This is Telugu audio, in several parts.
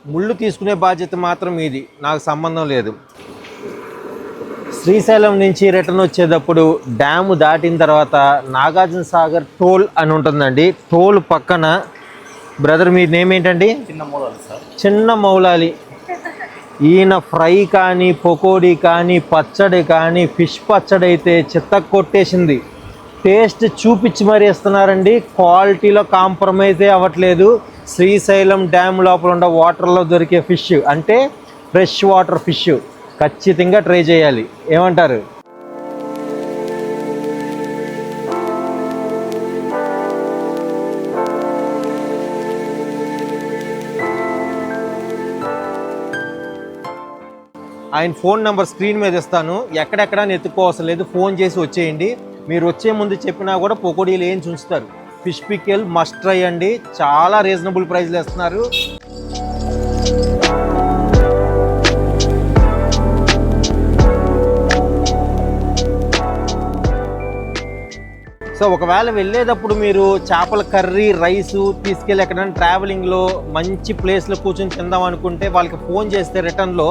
ముళ్ళు తీసుకునే బాధ్యత మాత్రం ఇది, నాకు సంబంధం లేదు. శ్రీశైలం నుంచి రిటర్న్ వచ్చేటప్పుడు డ్యాము దాటిన తర్వాత నాగార్జున సాగర్ టోల్ అని ఉంటుందండి. టోల్ పక్కన బ్రదర్ మీ నేమ్ ఏంటండి? చిన్న మౌలాలి. ఈయన ఫ్రై కానీ, పకోడీ కానీ, పచ్చడి కానీ, ఫిష్ పచ్చడి అయితే చిత్త కొట్టేసింది. టేస్ట్ చూపించి మరీ ఇస్తున్నారండి. క్వాలిటీలో కాంప్రమైజే అవ్వట్లేదు. శ్రీశైలం డ్యామ్ లోపల ఉన్న వాటర్లో దొరికే ఫిష్ అంటే ఫ్రెష్ వాటర్ ఫిష్ ఖచ్చితంగా ట్రై చేయాలి. ఏమంటారు? ఆయన ఫోన్ నెంబర్ స్క్రీన్ మీద ఇస్తాను. ఎక్కడెక్కడ ఎత్తుకోవసం లేదు, ఫోన్ చేసి వచ్చేయండి. మీరు వచ్చే ముందు చెప్పినా కూడా పకోడీలు ఏం ఉంచుతారు. ఫిష్ పికెల్ మస్ట్ ట్రై అండి, చాలా రీజనబుల్ ప్రైస్లో ఇస్తున్నారు. సో ఒకవేళ వెళ్ళేటప్పుడు మీరు చేపల కర్రీ, రైసు తీసుకెళ్ళి ఎక్కడైనా ట్రావెలింగ్లో మంచి ప్లేస్లో కూర్చొని తిందాం అనుకుంటే వాళ్ళకి ఫోన్ చేస్తే రిటర్న్లో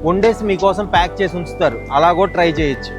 వండేసి మీకోసం ప్యాక్ చేసి ఉంచుతారు. అలా కూడా ట్రై చేయొచ్చు.